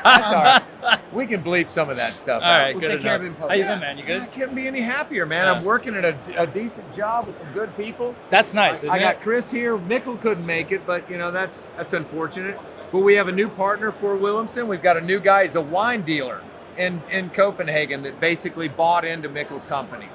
That's all right. We can bleep some of that stuff All out. right, We'll good take care of enough. it in How you post. been, man? You good? I couldn't be any happier, man. Yeah. I'm working at a decent job with some good people. That's nice. I got Chris here. Mikkel couldn't make it, but that's unfortunate. But we have a new partner for Willumsen. We've got a new guy. He's a wine dealer in Copenhagen that basically bought into Mikkel's company.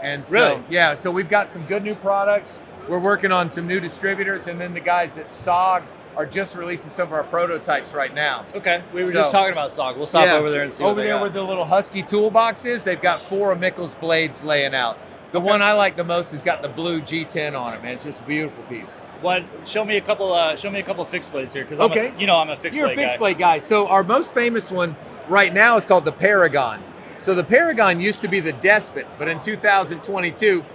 And so, Really? yeah, so we've got some good new products. We're working on some new distributors, and then the guys at SOG are just releasing some of our prototypes right now. Okay, we were So- just talking about SOG. We'll stop over there and see what over they there got. where the little Husky toolbox is, they've got 4 of Mikkel's blades laying out. The one I like the most has got the blue G10 on it, man. It's just a beautiful piece. What? Show me a couple fixed blades here, because Okay. I'm a fixed You're blade a fixed guy. blade guy. So our most famous one right now is called the Paragon. So the Paragon used to be the Despot, but in 2022,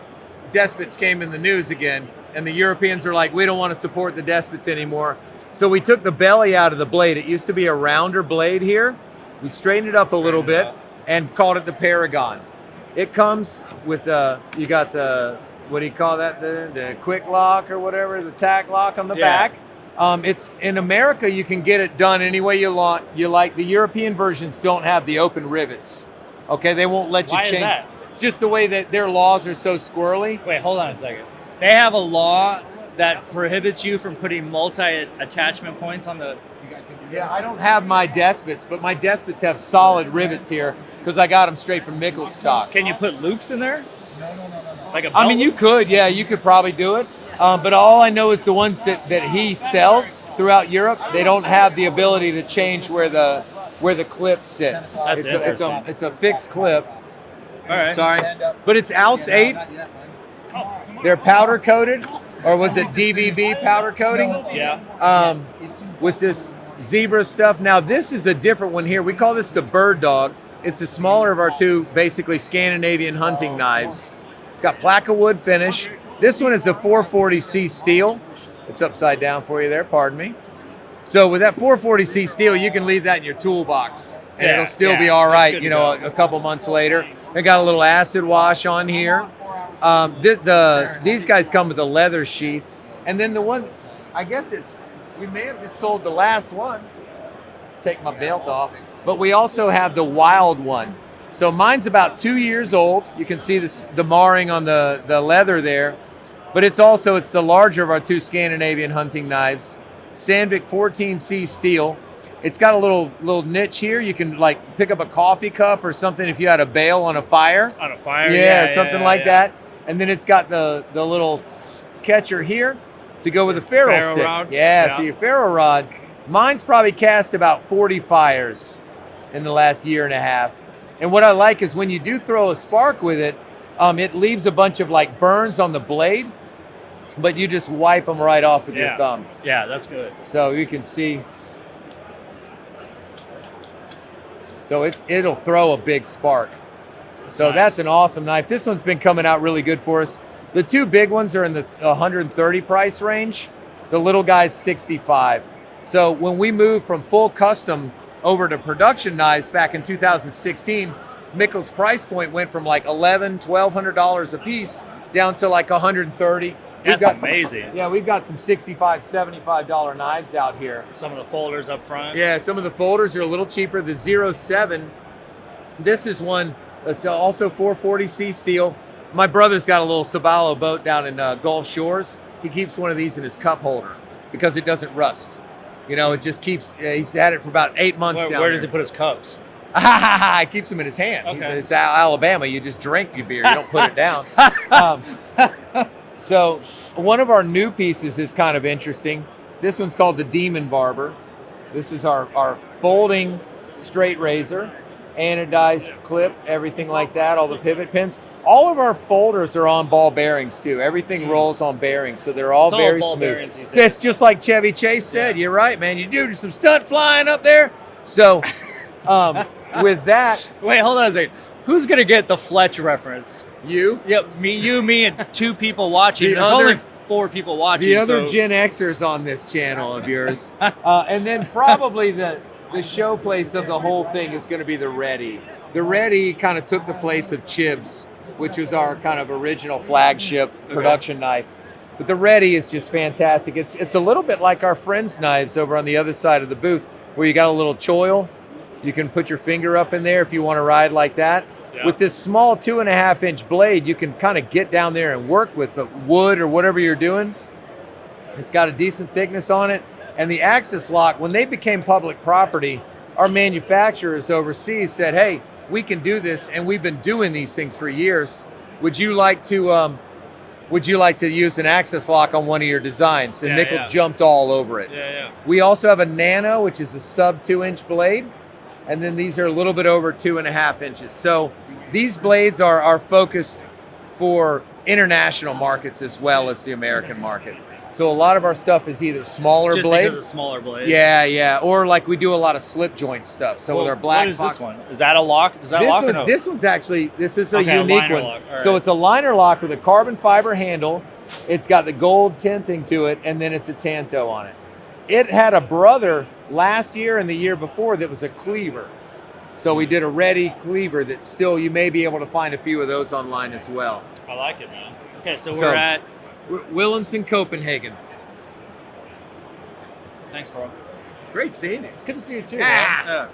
Despots came in the news again, and the Europeans are like, we don't want to support the Despots anymore. So we took the belly out of the blade. It used to be a rounder blade here. We straightened it up a little bit and called it the Paragon. It comes with you got the, what do you call that? The quick lock or whatever, the tack lock on the back. It's in America, you can get it done any way you want. You like the European versions don't have the open rivets. Okay, they won't let you Why is change. that? It's just the way that their laws are so squirrely. Wait, hold on a second. They have a law that prohibits you from putting multi-attachment points on the... Yeah, I don't have my Despots, but my Despots have solid rivets here because I got them straight from Mikkel's stock. Can you put loops in there? Like a belt I mean, you could, yeah, you could probably do it. But all I know is the ones that he sells throughout Europe, they don't have the ability to change where the clip sits. That's It's a fixed clip. All right. Sorry, but it's ALS 8. They're powder coated, or was it DVB powder coating? Yeah. With this zebra stuff. Now this is a different one here. We call this the Bird Dog. It's the smaller of our two, basically Scandinavian hunting knives. It's got placa wood finish. This one is a 440C steel. It's upside down for you there, pardon me. So with that 440C steel, you can leave that in your toolbox and it'll still be all right, a couple months later. They got a little acid wash on here. These guys come with a leather sheath. And then the one, I guess we may have just sold the last one. Take my belt off. But we also have the wild one. So mine's about 2 years old. You can see the marring on the leather there. But it's the larger of our two Scandinavian hunting knives. Sandvik 14C steel. It's got a little niche here. You can like pick up a coffee cup or something if you had a bail on a fire. On a fire? Yeah, something like that. And then it's got the little catcher here to go with the ferrule stick. Rod? Yeah, so your ferrule rod. Mine's probably cast about 40 fires in the last year and a half. And what I like is when you do throw a spark with it, it leaves a bunch of like burns on the blade, but you just wipe them right off with your thumb. Yeah, that's good. So you can see. So it'll throw a big spark. So that's an awesome knife. This one's been coming out really good for us. The two big ones are in the 130 price range. The little guy's 65. So when we moved from full custom over to production knives back in 2016, Mikkel's price point went from like $1,100, $1,200 a piece down to like 130. That's amazing. We've got some $65, $75 knives out here. Some of the folders up front. Yeah, some of the folders are a little cheaper. The 07, this is one that's also 440C steel. My brother's got a little Sabalo boat down in Gulf Shores. He keeps one of these in his cup holder because it doesn't rust. It just keeps, he's had it for about 8 months down there. Where does he put his cups? He keeps them in his hand. Okay. It's Alabama. You just drink your beer. You don't put it down. So one of our new pieces is kind of interesting. This one's called the Demon Barber. This is our folding straight razor, anodized clip, everything like that, all the pivot pins. All of our folders are on ball bearings too. Everything rolls on bearings, so they're all very smooth. So it's just like Chevy Chase said. You're right, man. You do some stunt flying up there. So with that. Wait, hold on a second. Who's going to get the Fletch reference? You? Yep, me, and 2 people watching. There's only 4 people watching. The other Gen Xers on this channel of yours. And then probably the showplace of the whole thing is going to be the Reddy. The Reddy kind of took the place of Chibs, which was our kind of original flagship production knife. But the Reddy is just fantastic. It's a little bit like our friends' knives over on the other side of the booth, where you got a little choil You can put your finger up in there if you want to ride like that. Yeah. With this small 2.5-inch blade, you can kind of get down there and work with the wood or whatever you're doing. It's got a decent thickness on it. And the axis lock, when they became public property, our manufacturers overseas said, hey, we can do this, and we've been doing these things for years. Would you like to use an axis lock on one of your designs? And Mikkel jumped all over it. Yeah. We also have a Nano, which is a sub 2-inch blade. And then these are a little bit over 2.5 inches. So these blades are focused for international markets as well as the American market. So a lot of our stuff is either smaller blade. Just because of smaller blade. Yeah. Or like we do a lot of slip joint stuff. So with our black what is box. this one? Is that a lock? Is that a lock or no? This one's actually, this is a Okay, unique liner one. lock. All So right. it's a liner lock with a carbon fiber handle. It's got the gold tinting to it, and then it's a Tanto on it. It had a brother last year and the year before that was a cleaver. So we did a ready cleaver that still, you may be able to find a few of those online as well. I like it, man. Okay, so we're at... Willumsen, Copenhagen. Thanks, bro. Great seeing you. It's good to see you too, Ah. man. Yeah.